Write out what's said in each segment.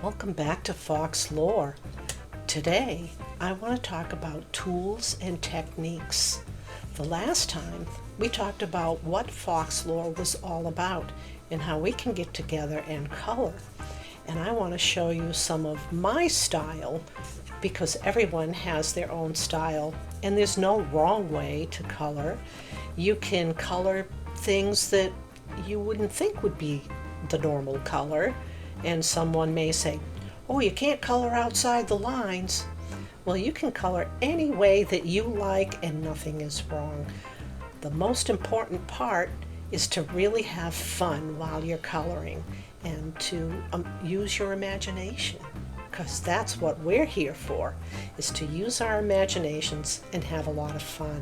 Welcome back to Fox Lore. Today, I want to talk about tools and techniques. The last time, we talked about what Fox Lore was all about and how we can get together and color. And I want to show you some of my style because everyone has their own style and there's no wrong way to color. You can color things that you wouldn't think would be the normal color. And someone may say, oh, you can't color outside the lines. Well, you can color any way that you like and nothing is wrong. The most important part is to really have fun while you're coloring and to use your imagination, because that's what we're here for, is to use our imaginations and have a lot of fun.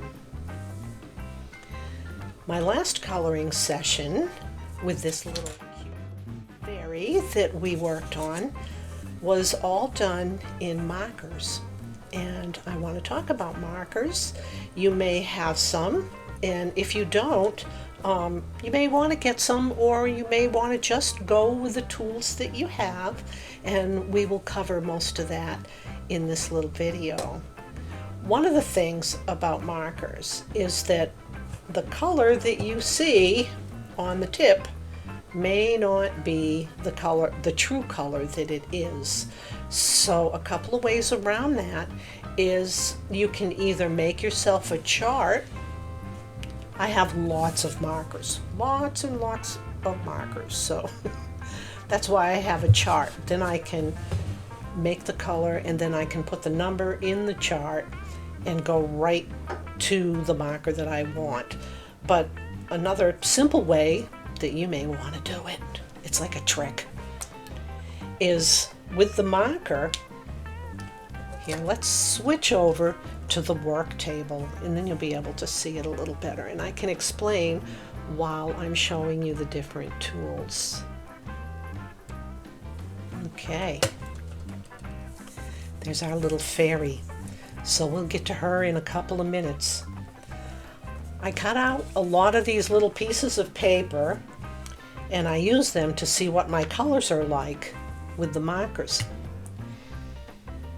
My last coloring session with this little fairy that we worked on was all done in markers, and I want to talk about markers. You may have some, and if you don't, you may want to get some, or you may want to just go with the tools that you have, and we will cover most of that in this little video. One of the things about markers is that the color that you see on the tip may not be the color, the true color that it is. So a couple of ways around that is you can either make yourself a chart. I have lots of markers, lots and lots of markers, so that's why I have a chart. Then I can make the color and then I can put the number in the chart and go right to the marker that I want. But another simple way that you may want to do it, it's like a trick, is with the marker. Here, let's switch over to the work table and then you'll be able to see it a little better, and I can explain while I'm showing you the different tools. Okay, there's our little fairy, so we'll get to her in a couple of minutes. I cut out a lot of these little pieces of paper and I use them to see what my colors are like with the markers.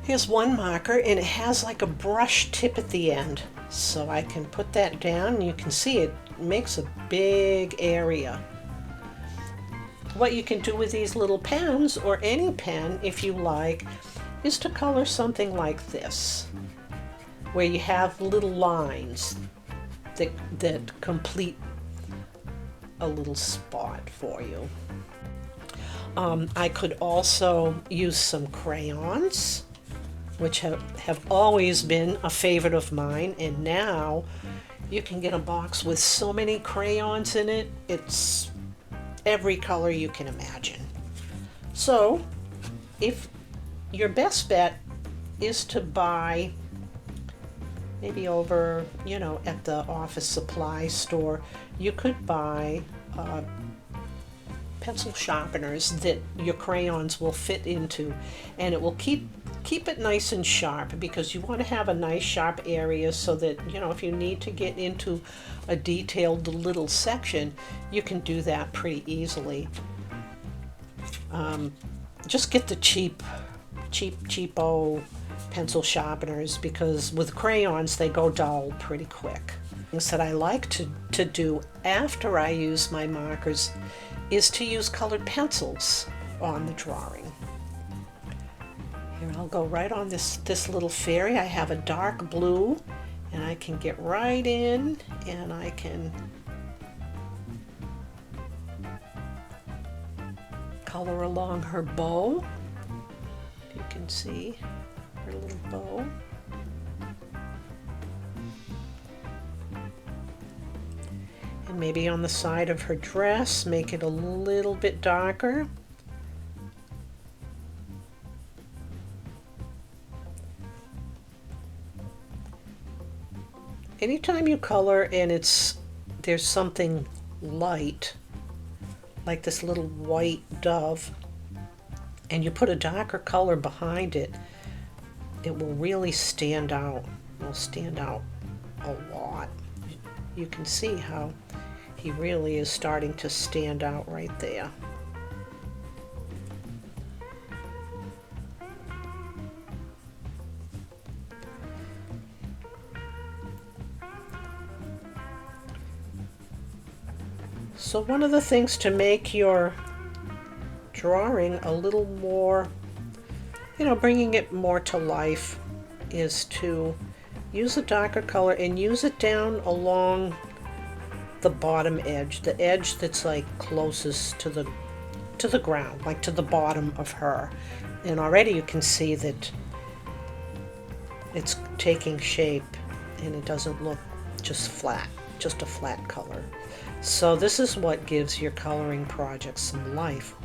Here's one marker and it has like a brush tip at the end, so I can put that down and you can see it makes a big area. What you can do with these little pens, or any pen if you like, is to color something like this, where you have little lines that complete a little spot for you. I could also use some crayons, which have always been a favorite of mine, and now you can get a box with so many crayons in it. It's every color you can imagine. So if your best bet is to buy, maybe over, at the office supply store, you could buy pencil sharpeners that your crayons will fit into, and it will keep it nice and sharp, because you want to have a nice sharp area so that, if you need to get into a detailed little section, you can do that pretty easily. Just get the cheapo pencil sharpeners, because with crayons they go dull pretty quick. Things that I like to do after I use my markers is to use colored pencils on the drawing. Here, I'll go right on this little fairy. I have a dark blue and I can get right in and I can color along her bow. If you can see her little bow. And maybe on the side of her dress, make it a little bit darker. Anytime you color and there's something light, like this little white dove, and you put a darker color behind it, it will really stand out. It will stand out a lot. You can see how he really is starting to stand out right there. So one of the things to make your drawing a little more, bringing it more to life, is to use a darker color and use it down along the bottom edge, the edge that's like closest to the ground, like to the bottom of her. And already you can see that it's taking shape and it doesn't look just flat, just a flat color. So this is what gives your coloring project some life,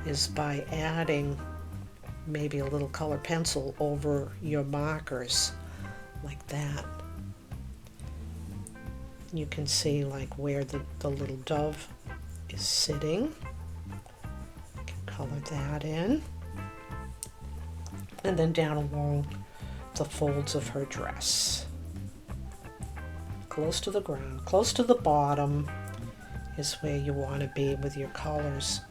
is by adding maybe a little color pencil over your markers like that. You can see like where the little dove is sitting. You can color that in. And then down along the folds of her dress. Close to the ground, close to the bottom is where you want to be with your colors.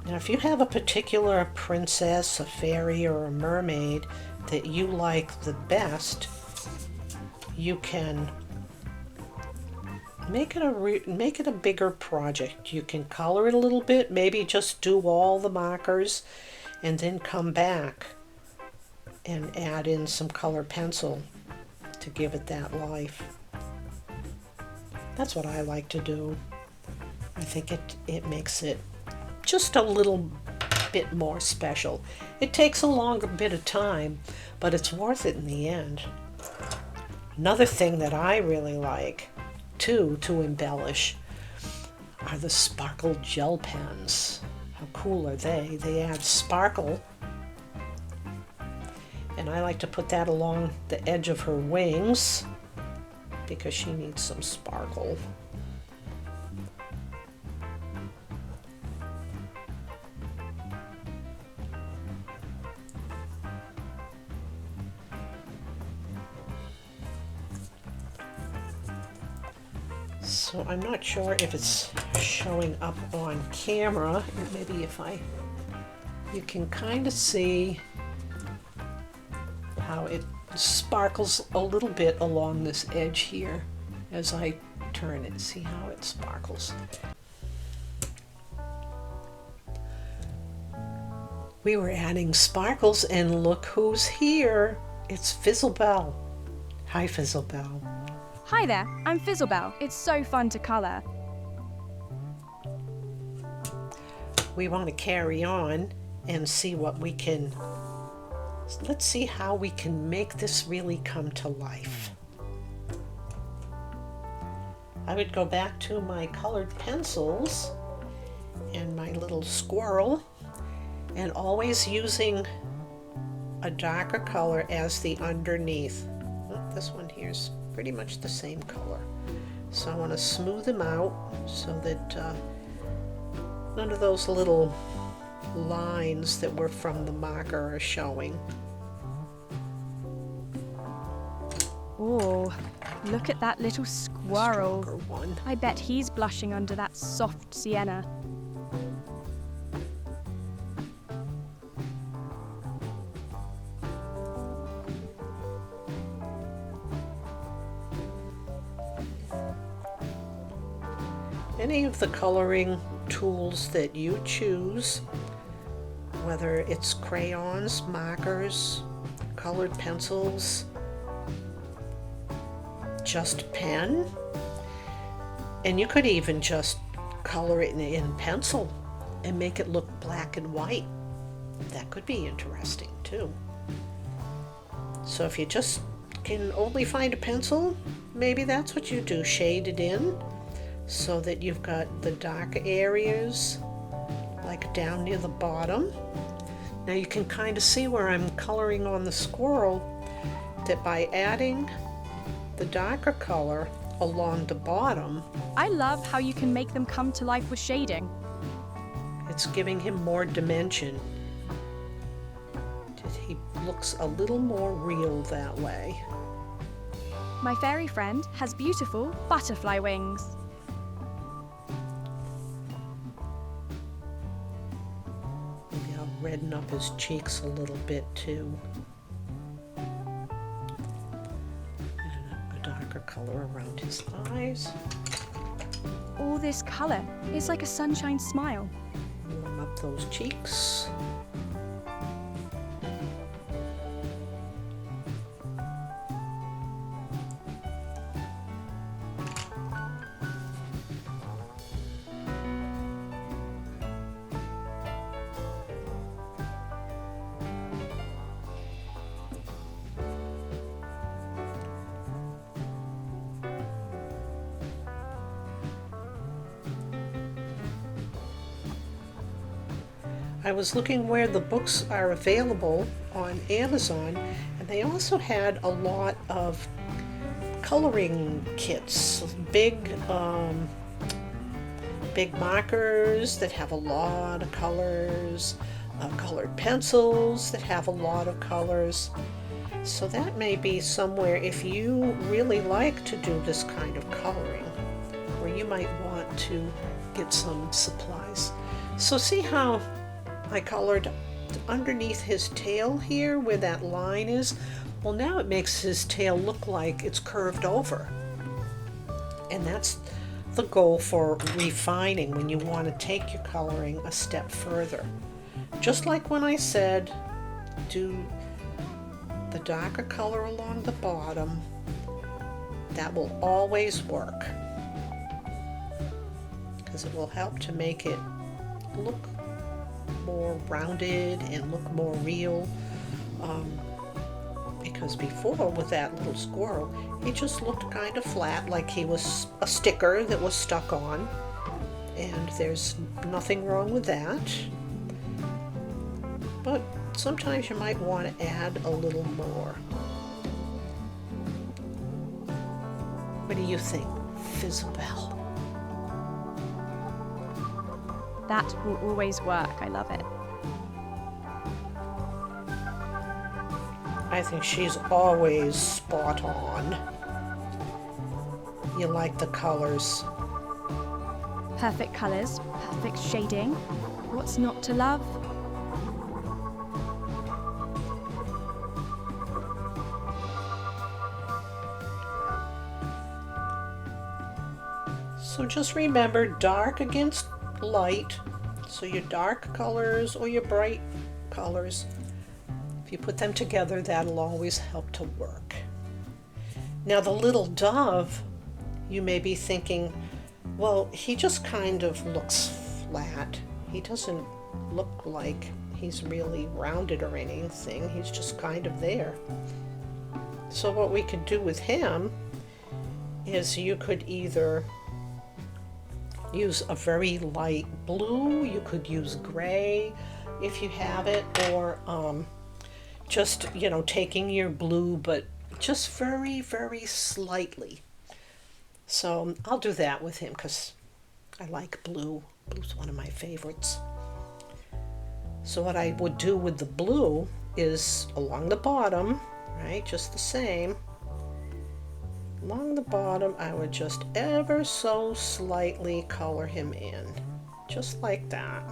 Now, if you have a particular princess, a fairy, or a mermaid that you like the best, you can make it a bigger project. You can color it a little bit, maybe just do all the markers, and then come back and add in some color pencil to give it that life. That's what I like to do. I think it makes it just a little bit more special. It takes a longer bit of time, but it's worth it in the end. Another thing that I really like too to embellish are the sparkle gel pens. How cool are they? They add sparkle, and I like to put that along the edge of her wings because she needs some sparkle. So I'm not sure if it's showing up on camera. Maybe you can kind of see how it sparkles a little bit along this edge here as I turn it. See how it sparkles. We were adding sparkles and look who's here. It's Fizzlebell. Hi, Fizzlebell. Hi there, I'm Fizzlebell. It's so fun to colour. We want to carry on and see what we can, let's see how we can make this really come to life. I would go back to my colored pencils and my little squirrel, and always using a darker color as the underneath. This one here is pretty much the same color. So I want to smooth them out so that none of those little lines that were from the marker are showing. Oh, look at that little squirrel. Stronger one. I bet he's blushing under that soft sienna. Any of the coloring tools that you choose, whether it's crayons, markers, colored pencils, just pen, and you could even just color it in pencil and make it look black and white. That could be interesting too. So if you just can only find a pencil, maybe that's what you do, shade it in so that you've got the dark areas like down near the bottom. Now you can kind of see where I'm coloring on the squirrel, that by adding the darker color along the bottom, I love how you can make them come to life with shading. it's giving him more dimension. He looks a little more real that way. My fairy friend has beautiful butterfly wings. Maybe I'll redden up his cheeks a little bit too. color around his eyes. All this colour is like a sunshine smile. Warm up those cheeks. I was looking where the books are available on Amazon, and they also had a lot of coloring kits, big markers that have a lot of colors, colored pencils that have a lot of colors. So that may be somewhere if you really like to do this kind of coloring, where you might want to get some supplies. So see how I colored underneath his tail here where that line is? Well, now it makes his tail look like it's curved over. And that's the goal for refining when you want to take your coloring a step further. Just like when I said, do the darker color along the bottom. That will always work, because it will help to make it look more rounded and look more real, because before with that little squirrel he just looked kind of flat, like he was a sticker that was stuck on, and there's nothing wrong with that, but sometimes you might want to add a little more. What do you think, Fizzabelle? That will always work. I love it. I think she's always spot on. You like the colors. Perfect colours, perfect shading. What's not to love? So just remember, dark against light. So your dark colors or your bright colors, if you put them together, that'll always help to work. Now the little dove, you may be thinking, well, he just kind of looks flat. He doesn't look like he's really rounded or anything. He's just kind of there. So what we could do with him is you could either use a very light blue, you could use gray if you have it, or just, taking your blue, but just very, very slightly. So I'll do that with him because I like blue. Blue's one of my favorites. So what I would do with the blue is along the bottom, right, just the same. Along the bottom, I would just ever so slightly color him in, just like that.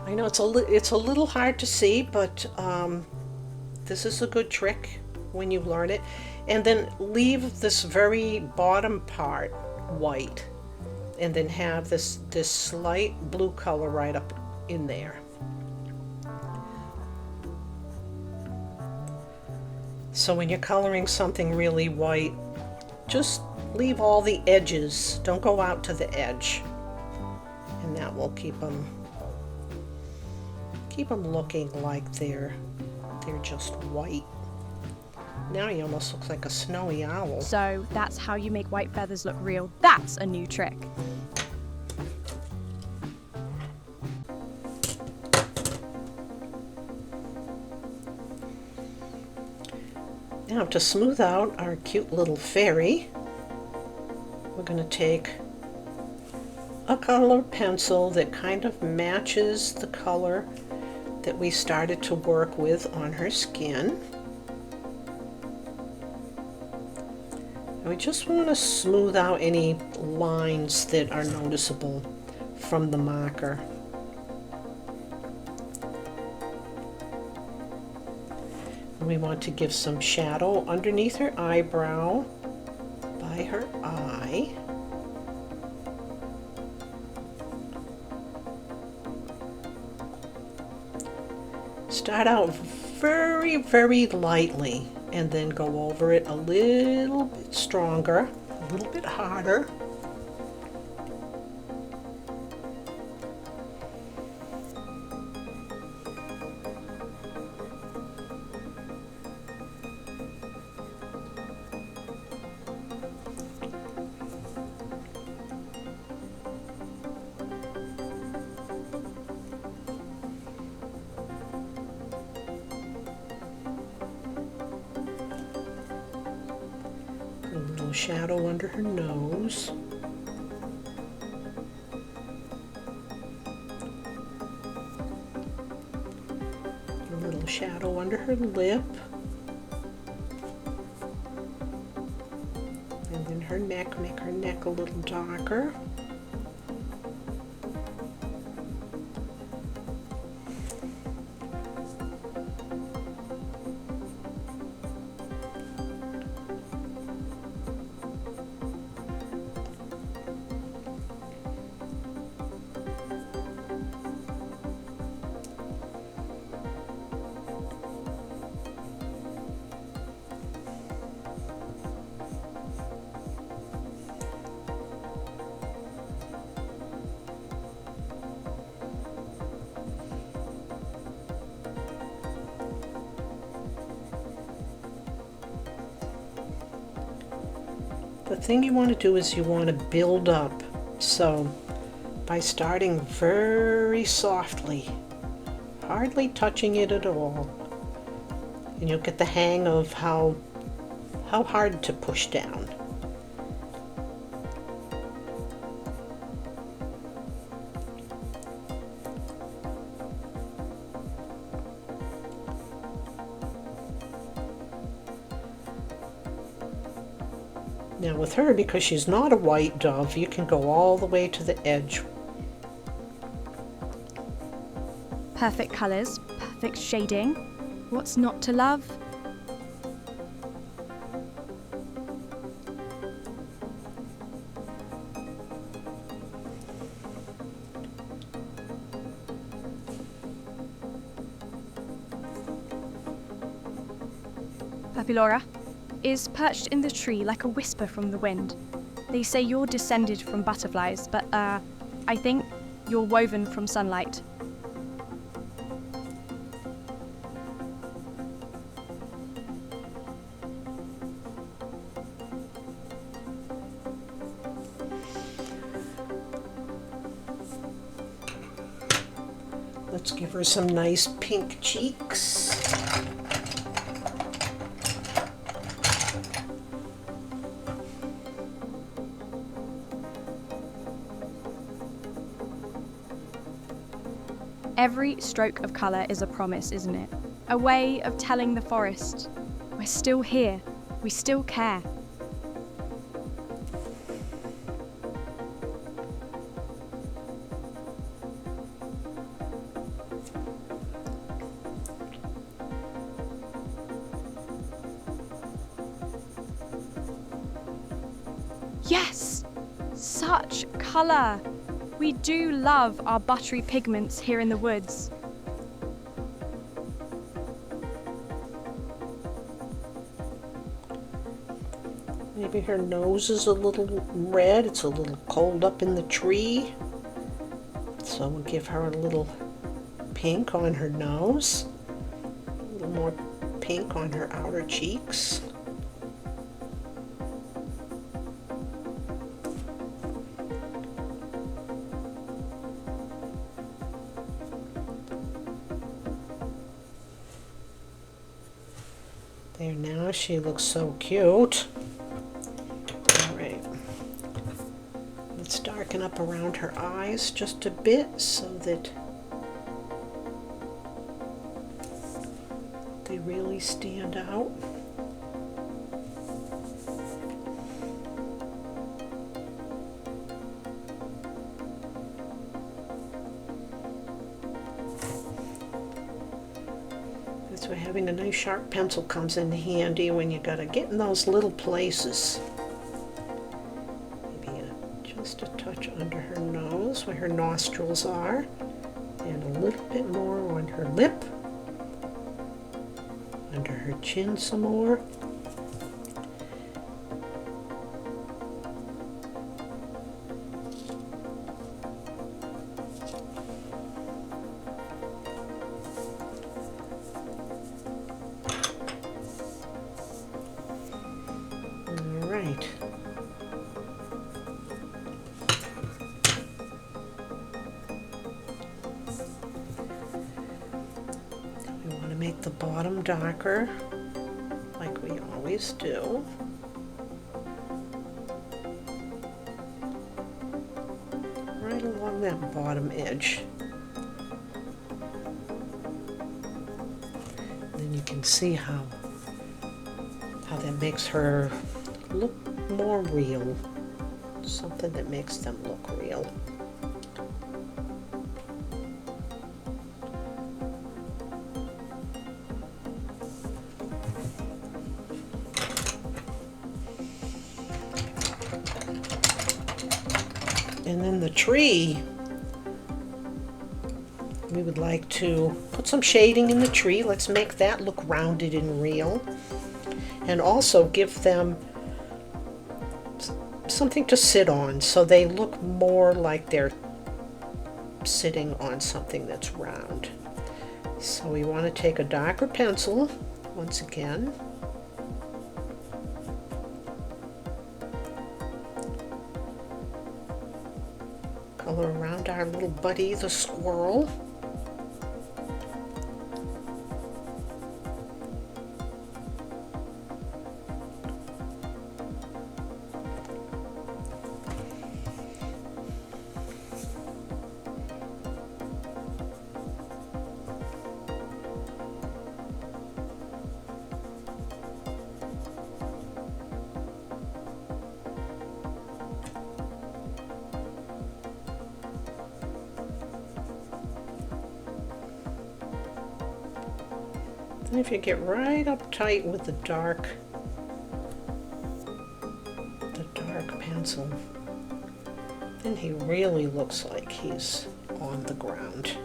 I know it's a little hard to see, but this is a good trick when you learn it. And then leave this very bottom part white, and then have this slight blue color right up in there. So when you're coloring something really white, just leave all the edges. Don't go out to the edge. And that will keep them looking like they're just white. Now he almost looks like a snowy owl. So that's how you make white feathers look real. That's a new trick. Now to smooth out our cute little fairy, we're going to take a colored pencil that kind of matches the color that we started to work with on her skin. And we just want to smooth out any lines that are noticeable from the marker. We want to give some shadow underneath her eyebrow by her eye. Start out very, very lightly and then go over it a little bit stronger, a little bit harder. A little shadow under her nose. A little shadow under her lip. And then her neck, make her neck a little darker. The thing you want to do is you want to build up. So by starting very softly, hardly touching it at all, and you'll get the hang of how hard to push down. Now with her, because she's not a white dove, you can go all the way to the edge. Perfect colours, perfect shading. What's not to love? Papillora is perched in the tree like a whisper from the wind. They say you're descended from butterflies, but I think you're woven from sunlight. Let's give her some nice pink cheeks. Every stroke of colour is a promise, isn't it? A way of telling the forest, we're still here, we still care. Yes! Such colour! We do love our buttery pigments here in the woods. Maybe her nose is a little red. It's a little cold up in the tree. So we'll give her a little pink on her nose. A little more pink on her outer cheeks. There, now she looks so cute. All right. Let's darken up around her eyes just a bit so that they really stand out. So having a nice sharp pencil comes in handy when you gotta get in those little places. Maybe just a touch under her nose where her nostrils are, and a little bit more on her lip, under her chin some more. Right. We want to make the bottom darker, like we always do. Right along that bottom edge. And then you can see how that makes her look more real. Something that makes them look real. And then the tree, we would like to put some shading in the tree. Let's make that look rounded and real. And also give them something to sit on so they look more like they're sitting on something that's round. So we want to take a darker pencil once again. Color around our little buddy, the squirrel. And if you get right up tight with the dark pencil, then he really looks like he's on the ground.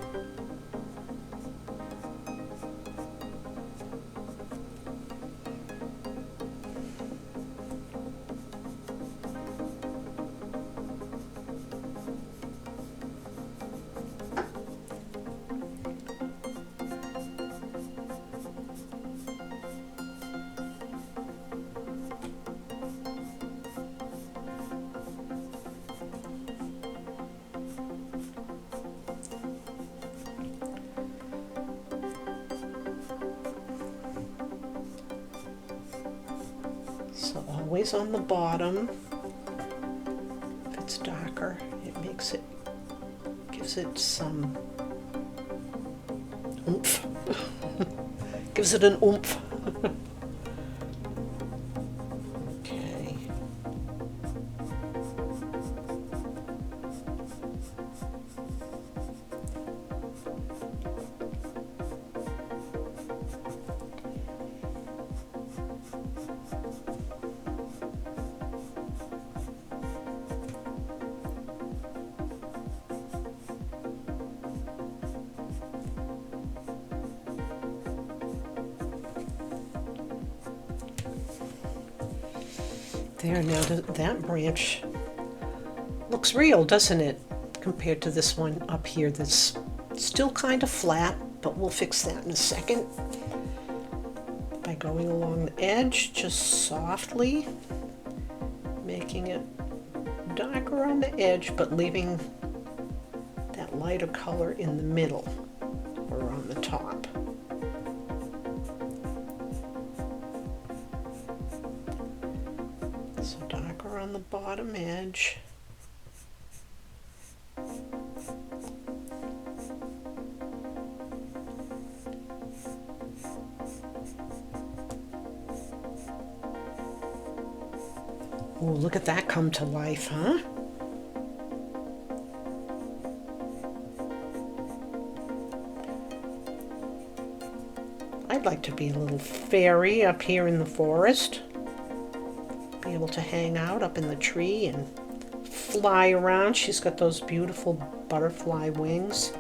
So always on the bottom, if it's darker, gives it some oomph. Gives it an oomph. Okay. There, now that branch looks real, doesn't it? Compared to this one up here that's still kind of flat, but we'll fix that in a second. By going along the edge, just softly, making it darker on the edge, but leaving that lighter color in the middle or on the top. So darker on the bottom edge. Oh, look at that come to life, huh? like to be a little fairy up here in the forest. Be able to hang out up in the tree and fly around. She's got those beautiful butterfly wings.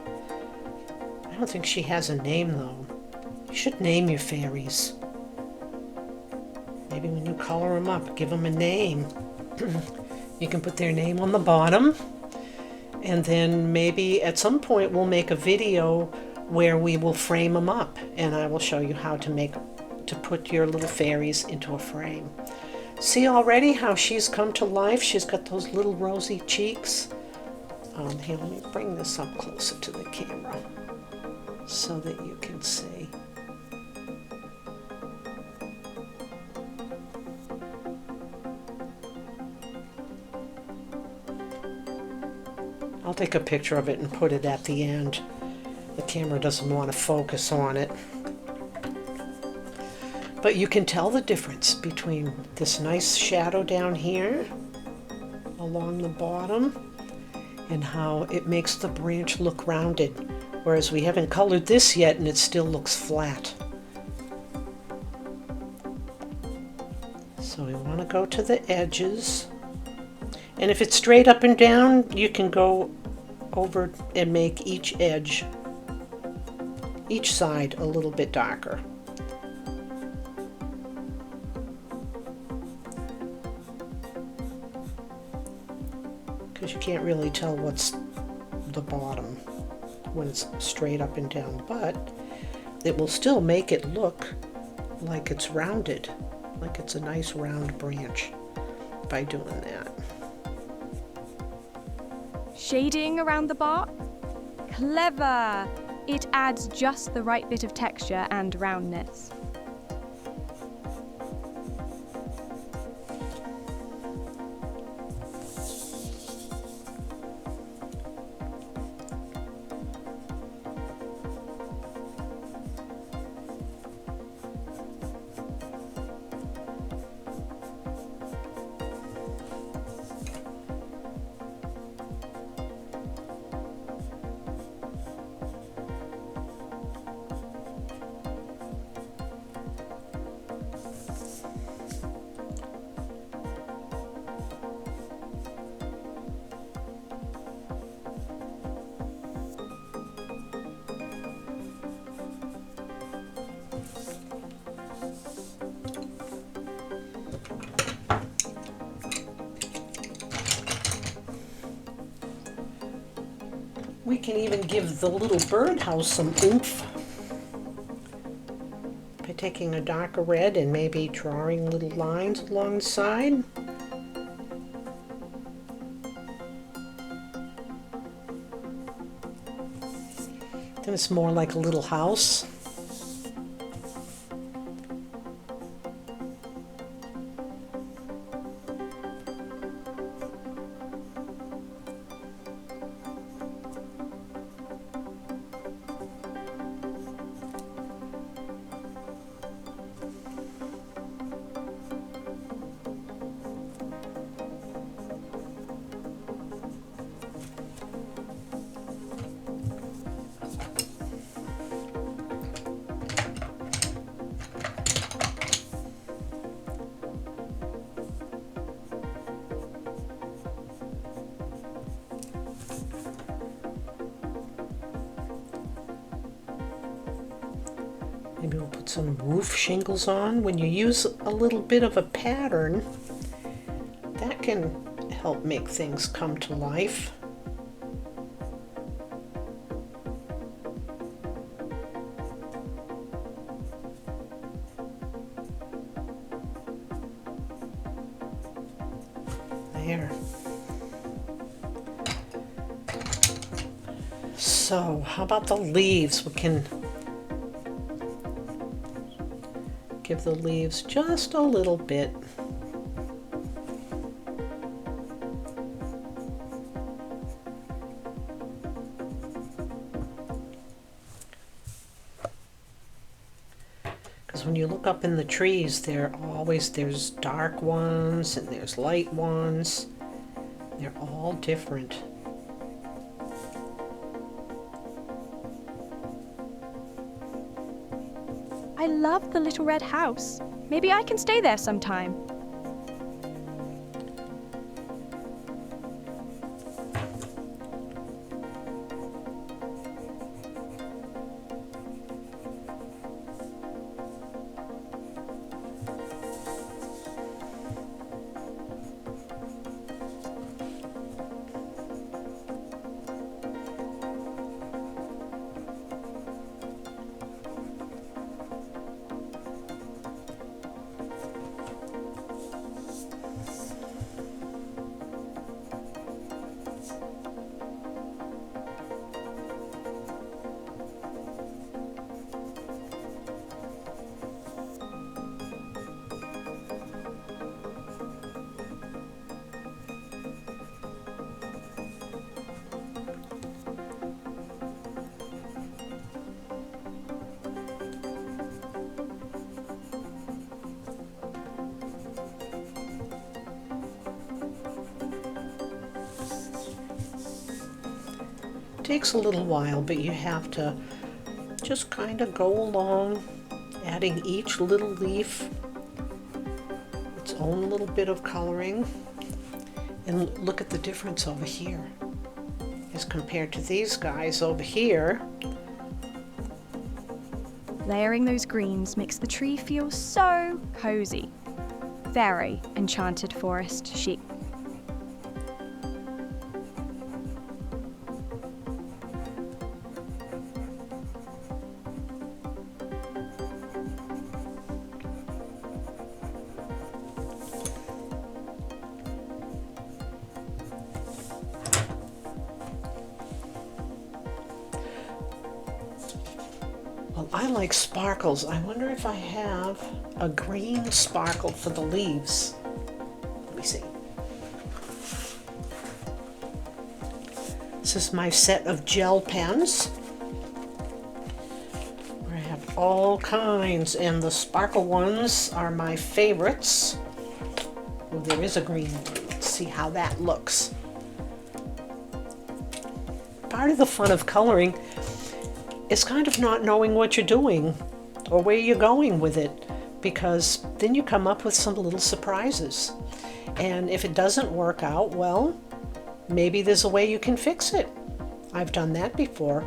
I don't think she has a name though. You should name your fairies. Maybe when you color them up, give them a name. You can put their name on the bottom, and then maybe at some point we'll make a video where we will frame them up, and I will show you how to put your little fairies into a frame. See already how she's come to life? She's got those little rosy cheeks. Here, let me bring this up closer to the camera so that you can see. I'll take a picture of it and put it at the end. The camera doesn't want to focus on it. But you can tell the difference between this nice shadow down here along the bottom and how it makes the branch look rounded. Whereas we haven't colored this yet and it still looks flat. So we want to go to the edges. And if it's straight up and down, you can go over and make each edge, each side a little bit darker. Because you can't really tell what's the bottom when it's straight up and down, but it will still make it look like it's rounded, like it's a nice round branch by doing that. Shading around the bark? Clever! It adds just the right bit of texture and roundness. We can even give the little birdhouse some oomph by taking a darker red and maybe drawing little lines along the side. Then it's more like a little house. Maybe we'll put some roof shingles on. When you use a little bit of a pattern, that can help make things come to life. There. So, how about the leaves? We can give the leaves just a little bit. Because when you look up in the trees, there's dark ones and there's light ones. They're all different. I love the little red house. Maybe I can stay there sometime. Takes a little while, but you have to just kind of go along, adding each little leaf its own little bit of coloring. And look at the difference over here as compared to these guys over here. Layering those greens makes the tree feel so cozy. Very enchanted forest chic. Well, I like sparkles. I wonder if I have a green sparkle for the leaves. Let me see. This is my set of gel pens, where I have all kinds, and the sparkle ones are my favorites. Oh, there is a green one. Let's see how that looks. Part of the fun of coloring is kind of not knowing what you're doing or where you're going with it, because then you come up with some little surprises. And if it doesn't work out, well, maybe there's a way you can fix it. I've done that before.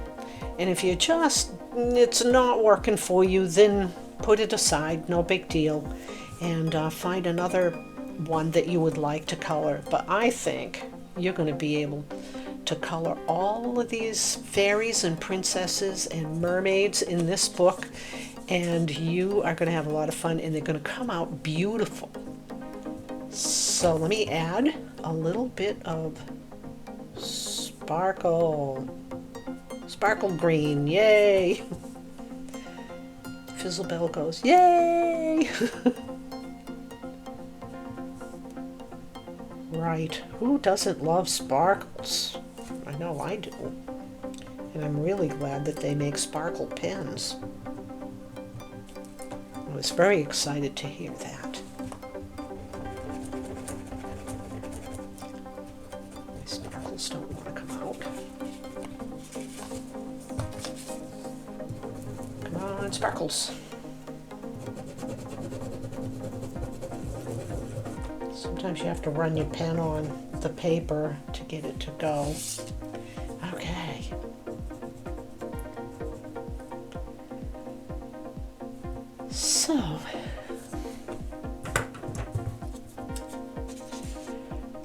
And if you just, it's not working for you, then put it aside, no big deal, and find another one that you would like to color. But I think you're going to be able to color all of these fairies and princesses and mermaids in this book, and you are going to have a lot of fun, and they're going to come out beautiful. So let me add a little bit of sparkle green. Yay! Fizzlebell goes yay. Right, who doesn't love sparkles? I know I do. And I'm really glad that they make sparkle pens. I was very excited to hear that. My sparkles don't want to come out. Come on, sparkles. Sometimes you have to run your pen on the paper to get it to go. Okay. So,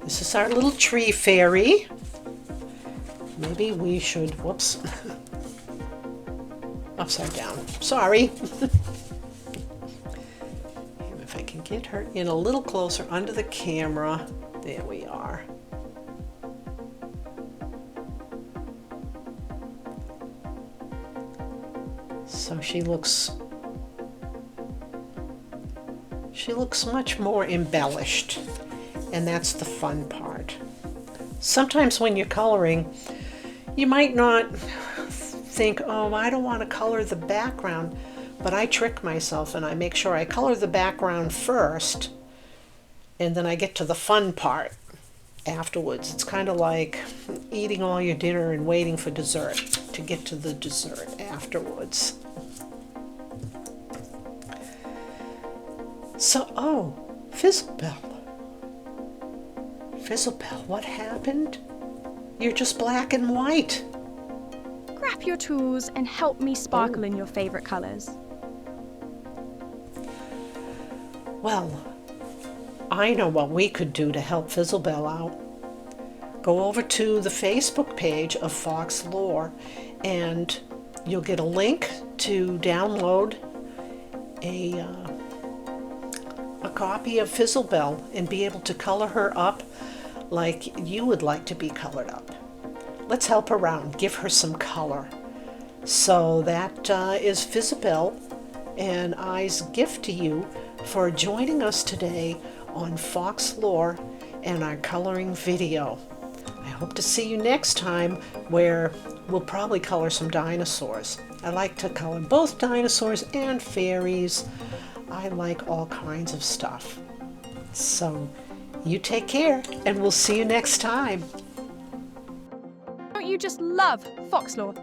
this is our little tree fairy. Maybe we should, whoops, upside down. Sorry. If I can get her in a little closer under the camera. There we are. So she looks much more embellished, and that's the fun part. Sometimes when you're coloring, you might not think, oh, I don't want to color the background, but I trick myself and I make sure I color the background first, and then I get to the fun part afterwards. It's kind of like eating all your dinner and waiting for dessert to get to the dessert afterwards. So, oh, Fizzlebell. Fizzlebell, what happened? You're just black and white. Grab your tools and help me sparkle in your favourite colours. Well, I know what we could do to help Fizzlebell out. Go over to the Facebook page of Fox Lore and you'll get a link to download a copy of Fizzlebell and be able to color her up like you would like to be colored up. Let's help her out, give her some color. So that is Fizzlebell and I's gift to you for joining us today on Fox Lore and our coloring video. I hope to see you next time where we'll probably color some dinosaurs. I like to color both dinosaurs and fairies. I like all kinds of stuff. So you take care and we'll see you next time. Don't you just love Fox Lore?